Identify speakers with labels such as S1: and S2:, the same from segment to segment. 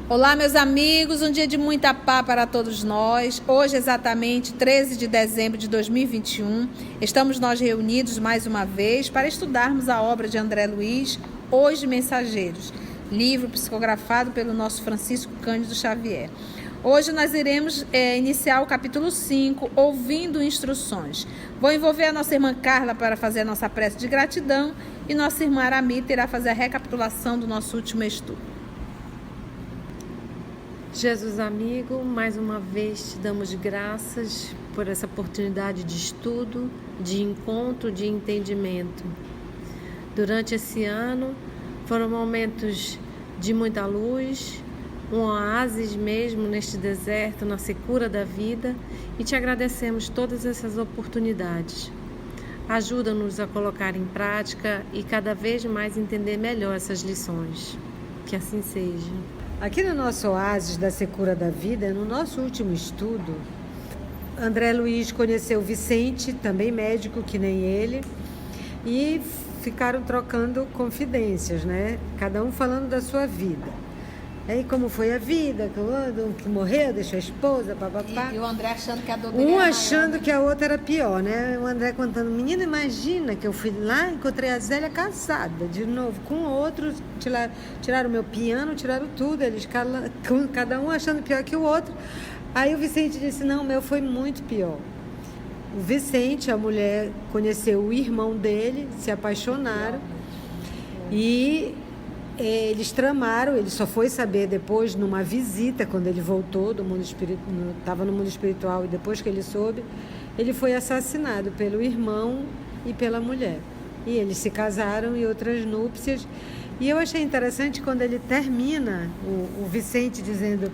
S1: Olá, meus amigos, um dia de muita paz para todos nós. Hoje, exatamente 13 de dezembro de 2021, estamos nós reunidos mais uma vez para estudarmos a obra de André Luiz, Os Mensageiros, livro psicografado pelo nosso Francisco Cândido Xavier. Hoje nós iremos iniciar o capítulo 5, ouvindo instruções. Vou envolver a nossa irmã Carla para fazer a nossa prece de gratidão e nossa irmã Aramita irá fazer a recapitulação do nosso último estudo.
S2: Jesus amigo, mais uma vez te damos graças por essa oportunidade de estudo, de encontro, de entendimento. Durante esse ano foram momentos de muita luz, um oásis mesmo neste deserto, na secura da vida, e te agradecemos todas essas oportunidades. Ajuda-nos a colocar em prática e cada vez mais entender melhor essas lições. Que assim seja.
S3: Aqui no nosso oásis da secura da vida, no nosso último estudo, André Luiz conheceu Vicente, também médico que nem ele, e ficaram trocando confidências, né? Cada um falando da sua vida. Aí como foi a vida, que morreu, deixou a esposa, papapá.
S1: E o André achando que a dor dele
S3: Um
S1: era
S3: achando
S1: maior.
S3: que a outra era pior, né? O André contando, menina, imagina que eu fui lá, encontrei a Zélia casada, de novo, com outros, tiraram o meu piano, tiraram tudo, eles cada um achando pior que o outro. Aí o Vicente disse, não, o meu foi muito pior. O Vicente, a mulher, conheceu o irmão dele, se apaixonaram e eles tramaram, ele só foi saber depois numa visita, quando ele voltou do mundo espiritual, estava no mundo espiritual, e depois que ele soube, ele foi assassinado pelo irmão e pela mulher. E eles se casaram em outras núpcias. E eu achei interessante quando ele termina, o Vicente dizendo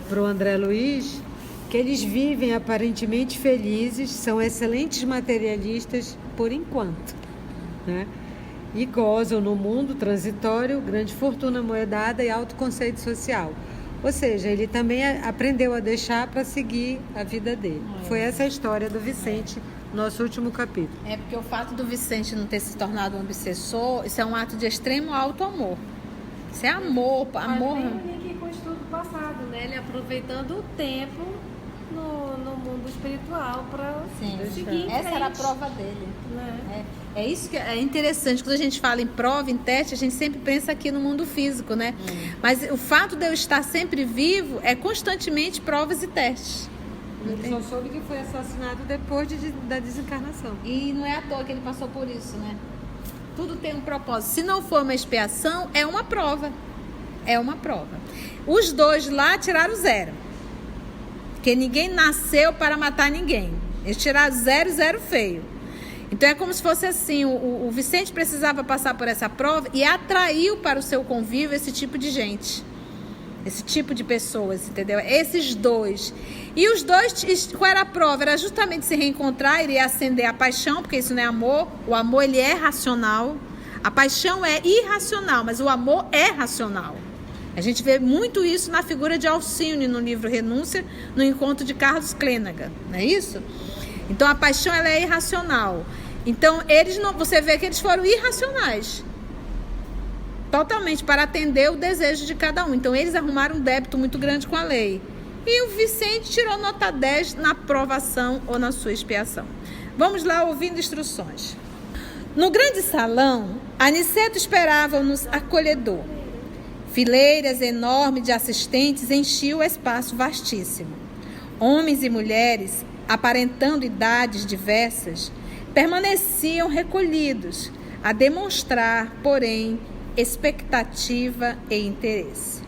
S3: pro André Luiz, que eles vivem aparentemente felizes, são excelentes materialistas por enquanto, né? E gozam no mundo transitório, grande fortuna moedada e alto conceito social. Ou seja, ele também aprendeu a deixar para seguir a vida dele. Foi essa a história do Vicente, nosso último capítulo.
S1: É porque o fato do Vicente não ter se tornado um obsessor, isso é um ato de extremo alto amor. Isso é amor.
S2: Mas vem aqui com o estudo passado, né? Ele aproveitando o tempo no mundo espiritual para seguir.
S1: Essa era a prova dele.
S2: Né?
S1: É isso que é interessante. Quando a gente fala em prova, em teste, a gente sempre pensa aqui no mundo físico, né? Mas o fato de eu estar sempre vivo é constantemente provas e testes.
S3: Ele só soube que foi assassinado depois da desencarnação.
S1: E não é à toa que ele passou por isso, né? Tudo tem um propósito. Se não for uma expiação, é uma prova. É uma prova. Os dois lá tiraram 0. Porque ninguém nasceu para matar ninguém. Eles tiraram 0 e 0 feio. Então é como se fosse assim, o Vicente precisava passar por essa prova e atraiu para o seu convívio esse tipo de gente. Esse tipo de pessoas, entendeu? Esses dois. E os dois, qual era a prova? Era justamente se reencontrar, iria acender a paixão, porque isso não é amor. O amor, ele é racional. A paixão é irracional, mas o amor é racional. A gente vê muito isso na figura de Alcione, no livro Renúncia, no encontro de Carlos Clênaga, não é isso? Então, a paixão, ela é irracional. Então, você vê que eles foram irracionais. Totalmente, para atender o desejo de cada um. Então, eles arrumaram um débito muito grande com a lei. E o Vicente tirou nota 10 na provação ou na sua expiação. Vamos lá, ouvindo instruções. No grande salão, Aniceto esperava-nos acolhedor. Fileiras enormes de assistentes enchiam o espaço vastíssimo. Homens e mulheres, aparentando idades diversas, permaneciam recolhidos, a demonstrar, porém, expectativa e interesse.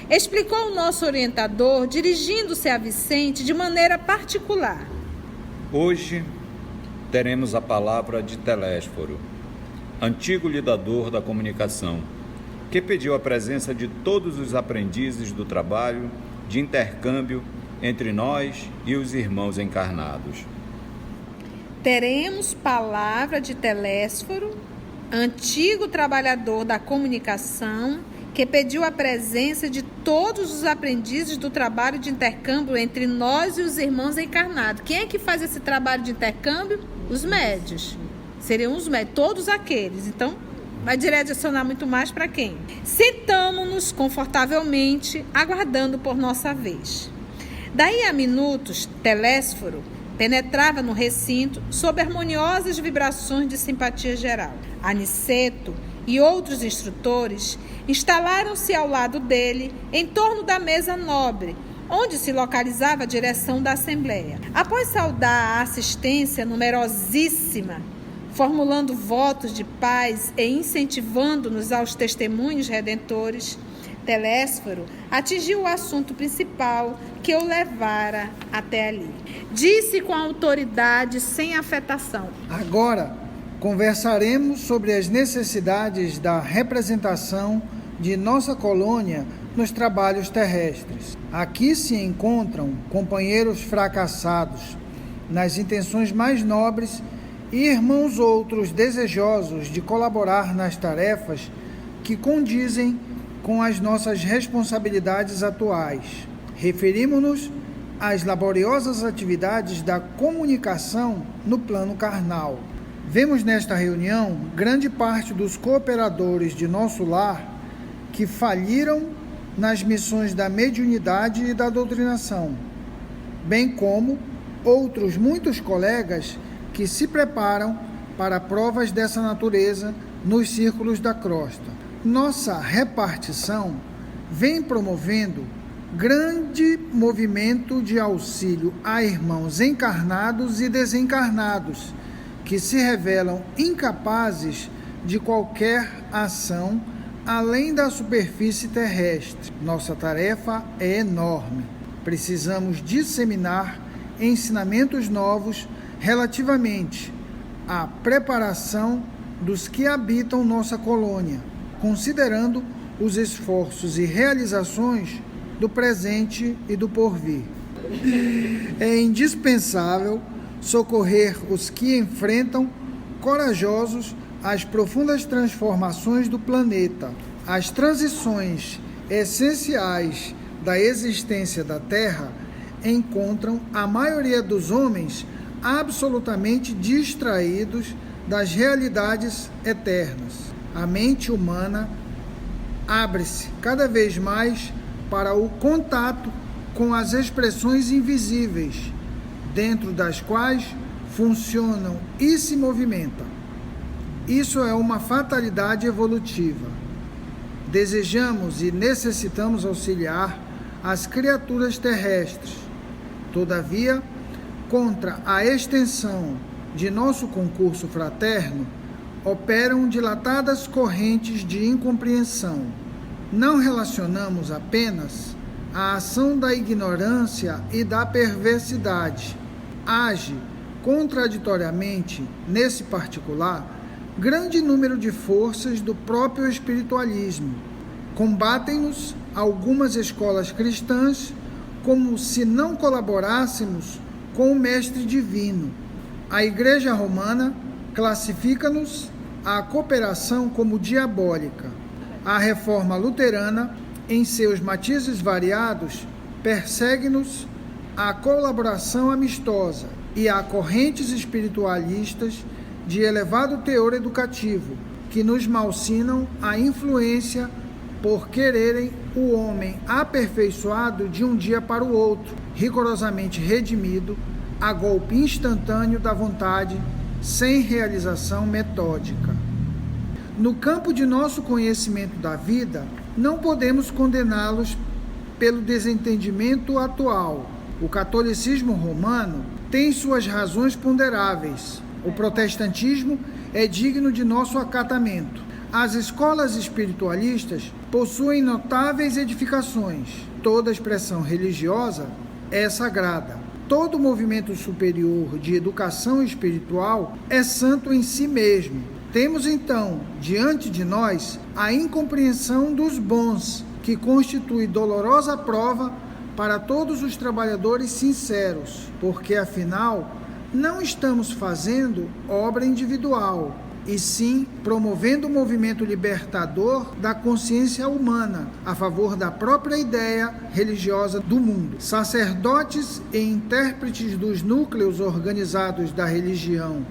S1: Explicou o nosso orientador, dirigindo-se a Vicente de maneira particular.
S4: Hoje teremos a palavra de Telésforo, antigo lidador da comunicação, que pediu a presença de todos os aprendizes do trabalho de intercâmbio entre nós e os irmãos encarnados.
S1: Teremos palavra de Telésforo, antigo trabalhador da comunicação, que pediu a presença de todos os aprendizes do trabalho de intercâmbio entre nós e os irmãos encarnados. Quem é que faz esse trabalho de intercâmbio? Os médios. Seriam os médios, todos aqueles. Então, Vai direcionar muito mais para quem? Sentamo-nos confortavelmente, aguardando por nossa vez. Daí a minutos, Telésforo penetrava no recinto sob harmoniosas vibrações de simpatia geral. Aniceto e outros instrutores instalaram-se ao lado dele, em torno da mesa nobre, onde se localizava a direção da Assembleia. Após saudar a assistência numerosíssima, formulando votos de paz e incentivando-nos aos testemunhos redentores, Telésforo atingiu o assunto principal que o levara até ali. Disse com autoridade, sem afetação:
S5: Agora conversaremos sobre as necessidades da representação de nossa colônia nos trabalhos terrestres. Aqui se encontram companheiros fracassados nas intenções mais nobres e irmãos outros desejosos de colaborar nas tarefas que condizem com as nossas responsabilidades atuais. Referimos-nos às laboriosas atividades da comunicação no plano carnal. Vemos nesta reunião grande parte dos cooperadores de nosso lar que faliram nas missões da mediunidade e da doutrinação, bem como outros muitos colegas que se preparam para provas dessa natureza nos círculos da crosta. Nossa repartição vem promovendo grande movimento de auxílio a irmãos encarnados e desencarnados, que se revelam incapazes de qualquer ação além da superfície terrestre. Nossa tarefa é enorme. Precisamos disseminar ensinamentos novos relativamente à preparação dos que habitam nossa colônia, considerando os esforços e realizações do presente e do porvir. É indispensável socorrer os que enfrentam corajosos as profundas transformações do planeta. As transições essenciais da existência da Terra encontram a maioria dos homens absolutamente distraídos das realidades eternas. A mente humana abre-se cada vez mais para o contato com as expressões invisíveis, dentro das quais funcionam e se movimentam. Isso é uma fatalidade evolutiva. Desejamos e necessitamos auxiliar as criaturas terrestres. Todavia, contra a extensão de nosso concurso fraterno, operam dilatadas correntes de incompreensão. Não relacionamos apenas a ação da ignorância e da perversidade. Age contraditoriamente, nesse particular, grande número de forças do próprio espiritualismo. Combatem-nos algumas escolas cristãs como se não colaborássemos com o Mestre Divino. A Igreja Romana classifica-nos a cooperação como diabólica. A Reforma Luterana, em seus matizes variados, persegue-nos a colaboração amistosa, e há correntes espiritualistas de elevado teor educativo que nos malsinam a influência por quererem o homem aperfeiçoado de um dia para o outro, rigorosamente redimido, a golpe instantâneo da vontade, sem realização metódica. No campo de nosso conhecimento da vida, não podemos condená-los pelo desentendimento atual. O catolicismo romano tem suas razões ponderáveis. O protestantismo é digno de nosso acatamento. As escolas espiritualistas possuem notáveis edificações. Toda expressão religiosa é sagrada. Todo movimento superior de educação espiritual é santo em si mesmo. Temos então, diante de nós, a incompreensão dos bons, que constitui dolorosa prova para todos os trabalhadores sinceros, porque afinal não estamos fazendo obra individual, e sim promovendo o movimento libertador da consciência humana a favor da própria ideia religiosa do mundo. Sacerdotes e intérpretes dos núcleos organizados da religião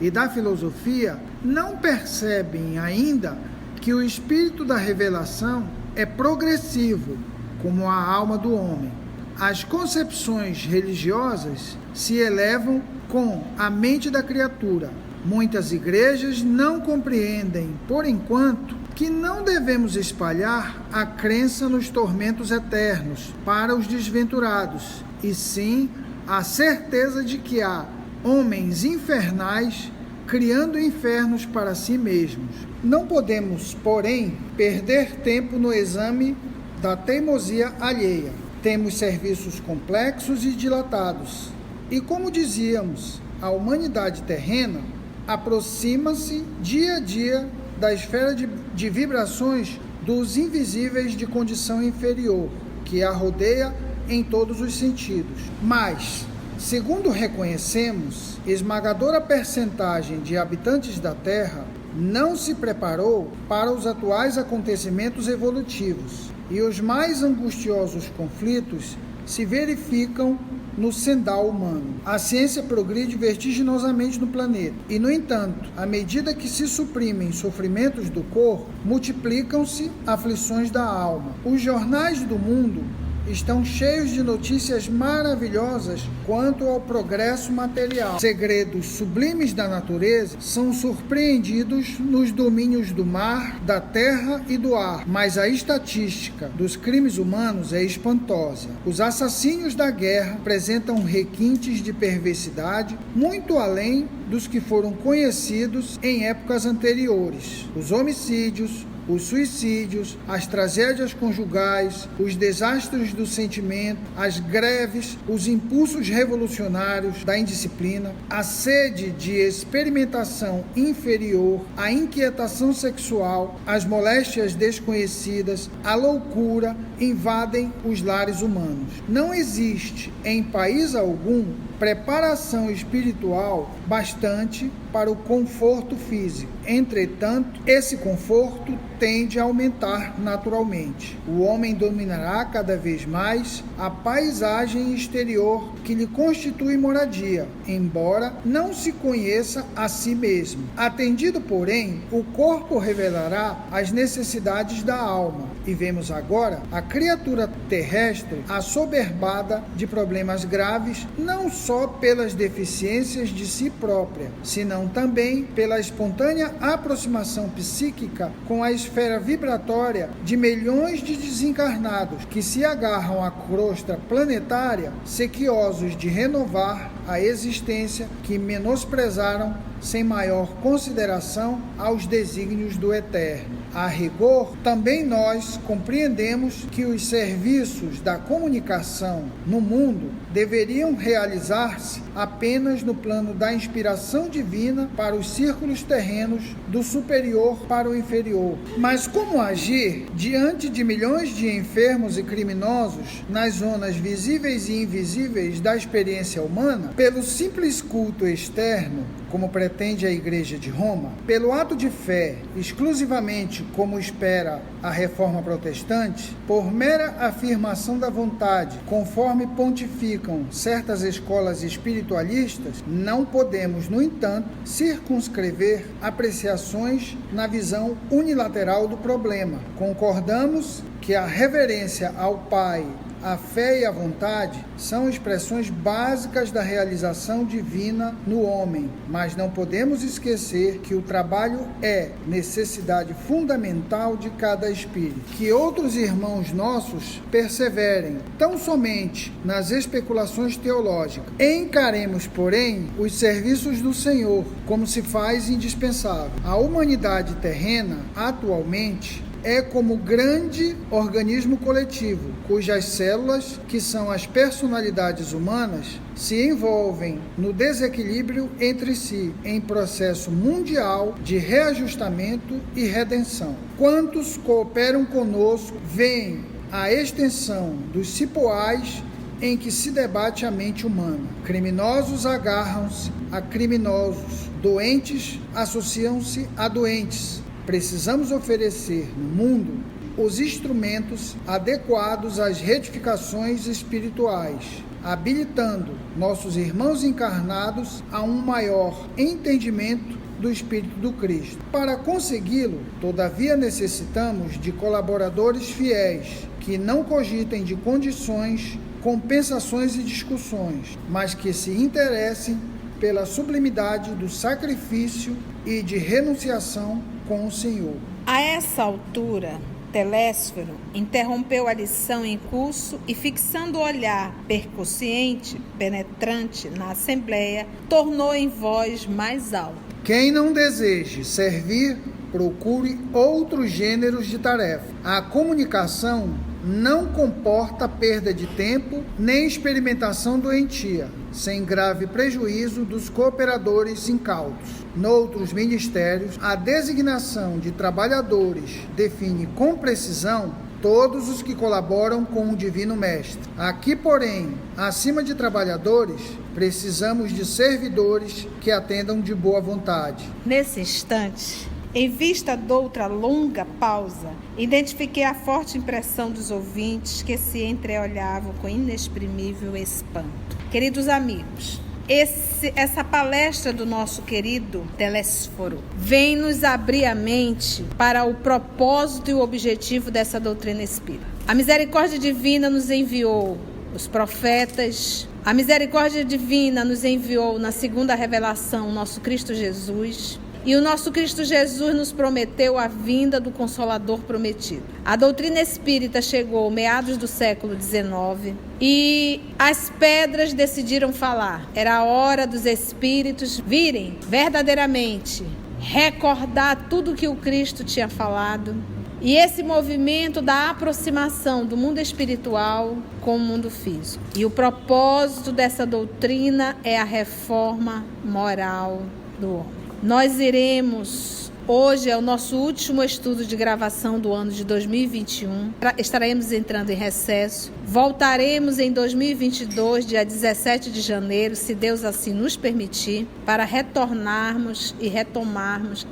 S5: e da filosofia não percebem ainda que o espírito da revelação é progressivo, como a alma do homem. As concepções religiosas se elevam com a mente da criatura. Muitas igrejas não compreendem, por enquanto, que não devemos espalhar a crença nos tormentos eternos para os desventurados, e sim a certeza de que há homens infernais criando infernos para si mesmos. Não podemos, porém, perder tempo no exame da teimosia alheia. Temos serviços complexos e dilatados. E como dizíamos, a humanidade terrena aproxima-se dia a dia da esfera de vibrações dos invisíveis de condição inferior, que a rodeia em todos os sentidos. Mas, segundo reconhecemos, esmagadora percentagem de habitantes da Terra não se preparou para os atuais acontecimentos evolutivos, e os mais angustiosos conflitos se verificam no sendal humano. A ciência progride vertiginosamente no planeta e, no entanto, à medida que se suprimem sofrimentos do corpo, multiplicam-se aflições da alma. Os jornais do mundo estão cheios de notícias maravilhosas quanto ao progresso material. Segredos sublimes da natureza são surpreendidos nos domínios do mar, da terra e do ar, mas a estatística dos crimes humanos é espantosa. Os assassínios da guerra apresentam requintes de perversidade muito além dos que foram conhecidos em épocas anteriores. Os homicídios, os suicídios, as tragédias conjugais, os desastres do sentimento, as greves, os impulsos revolucionários da indisciplina, a sede de experimentação inferior, a inquietação sexual, as moléstias desconhecidas, a loucura invadem os lares humanos. Não existe em país algum preparação espiritual bastante para o conforto físico. Entretanto, esse conforto tende a aumentar naturalmente. O homem dominará cada vez mais a paisagem exterior que lhe constitui moradia, embora não se conheça a si mesmo. Atendido, porém, o corpo revelará as necessidades da alma, e vemos agora a criatura terrestre assoberbada de problemas graves, não só pelas deficiências de si própria, senão também pela espontânea aproximação psíquica com a esfera vibratória de milhões de desencarnados que se agarram à crosta planetária, sequiosos de renovar a existência que menosprezaram sem maior consideração aos desígnios do Eterno. A rigor, também nós compreendemos que os serviços da comunicação no mundo deveriam realizar-se apenas no plano da inspiração divina para os círculos terrenos, do superior para o inferior. Mas como agir diante de milhões de enfermos e criminosos nas zonas visíveis e invisíveis da experiência humana? Pelo simples culto externo, como pretende a Igreja de Roma, pelo ato de fé, exclusivamente como espera a Reforma Protestante, por mera afirmação da vontade, conforme pontificam certas escolas espiritualistas, não podemos, no entanto, circunscrever apreciações na visão unilateral do problema. Concordamos que a reverência ao Pai, a fé e a vontade são expressões básicas da realização divina no homem, mas não podemos esquecer que o trabalho é necessidade fundamental de cada espírito. Que outros irmãos nossos perseverem tão somente nas especulações teológicas. Encaremos, porém, os serviços do Senhor como se faz indispensável. A humanidade terrena, atualmente, é como grande organismo coletivo, cujas células, que são as personalidades humanas, se envolvem no desequilíbrio entre si, em processo mundial de reajustamento e redenção. Quantos cooperam conosco veem a extensão dos cipoais em que se debate a mente humana. Criminosos agarram-se a criminosos, doentes associam-se a doentes. Precisamos oferecer no mundo os instrumentos adequados às retificações espirituais. habilitando nossos irmãos encarnados a um maior entendimento do Espírito do Cristo. Para consegui-lo, todavia, necessitamos de colaboradores fiéis, que não cogitem de condições, compensações e discussões, mas que se interessem pela sublimidade do sacrifício e de renunciação com o Senhor.
S1: A essa altura, Telésforo interrompeu a lição em curso e, fixando o olhar percussiente, penetrante na assembleia, tornou em voz mais alta:
S5: Quem não deseje servir, procure outros gêneros de tarefa. A comunicação não comporta perda de tempo nem experimentação doentia, sem grave prejuízo dos cooperadores incautos. Noutros ministérios, a designação de trabalhadores define com precisão todos os que colaboram com o Divino Mestre. Aqui, porém, acima de trabalhadores, precisamos de servidores que atendam de boa vontade.
S1: Nesse instante, em vista de outra longa pausa, identifiquei a forte impressão dos ouvintes que se entreolhavam com inexprimível espanto. Queridos amigos, essa palestra do nosso querido Telésforo vem nos abrir a mente para o propósito e o objetivo dessa doutrina espírita. A misericórdia divina nos enviou os profetas, a misericórdia divina nos enviou na segunda revelação o nosso Cristo Jesus. E o nosso Cristo Jesus nos prometeu a vinda do Consolador prometido. A doutrina espírita chegou meados do século XIX e as pedras decidiram falar. Era a hora dos espíritos virem verdadeiramente recordar tudo que o Cristo tinha falado. E esse movimento da aproximação do mundo espiritual com o mundo físico. E o propósito dessa doutrina é a reforma moral do homem. Nós iremos, hoje é o nosso último estudo de gravação do ano de 2021, estaremos entrando em recesso, voltaremos em 2022, dia 17 de janeiro, se Deus assim nos permitir, para retornarmos e retomarmos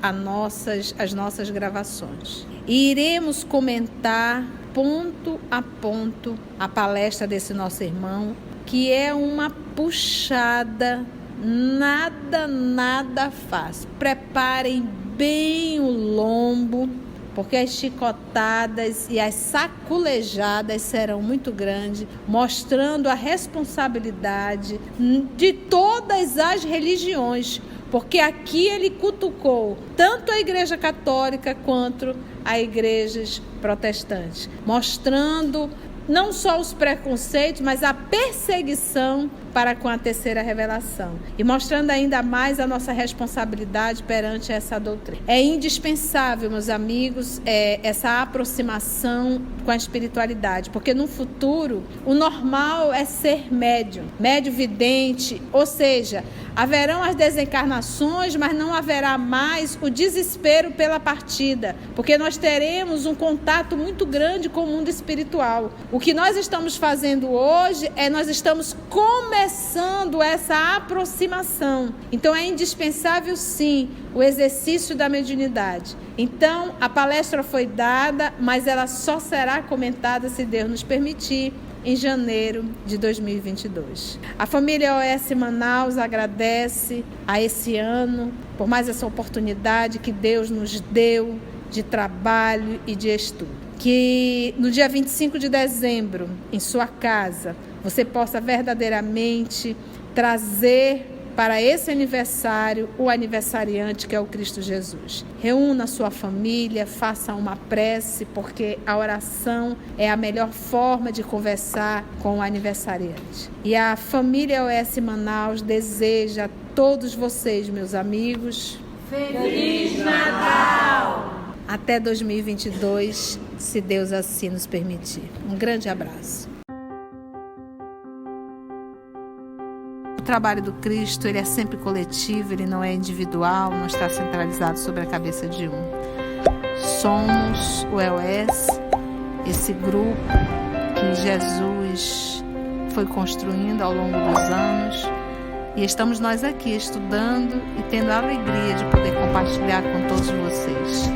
S1: as nossas gravações. E iremos comentar ponto a ponto a palestra desse nosso irmão, que é uma puxada nada fácil. Preparem bem o lombo, porque as chicotadas e as saculejadas serão muito grandes, mostrando a responsabilidade de todas as religiões, porque aqui ele cutucou tanto a Igreja Católica quanto a igrejas protestantes, mostrando não só os preconceitos, mas a perseguição para com a terceira revelação. E mostrando ainda mais a nossa responsabilidade perante essa doutrina. É indispensável, meus amigos, essa aproximação com a espiritualidade, porque no futuro o normal é ser médium vidente, ou seja, haverão as desencarnações, mas não haverá mais o desespero pela partida, porque nós teremos um contato muito grande com o mundo espiritual. O que nós estamos fazendo hoje nós estamos começando essa aproximação. Então é indispensável, sim, o exercício da mediunidade. Então, a palestra foi dada, mas ela só será comentada, se Deus nos permitir, em janeiro de 2022. A família OS Manaus agradece a esse ano por mais essa oportunidade que Deus nos deu de trabalho e de estudo. Que no dia 25 de dezembro, em sua casa, você possa verdadeiramente trazer para esse aniversário o aniversariante, que é o Cristo Jesus. Reúna a sua família, faça uma prece, porque a oração é a melhor forma de conversar com o aniversariante. E a família OS Manaus deseja a todos vocês, meus amigos,
S2: Feliz Natal!
S1: Até 2022, se Deus assim nos permitir. Um grande abraço. O trabalho do Cristo, ele é sempre coletivo, ele não é individual, não está centralizado sobre a cabeça de um. Somos o EOS, esse grupo que Jesus foi construindo ao longo dos anos, e estamos nós aqui estudando e tendo a alegria de poder compartilhar com todos vocês.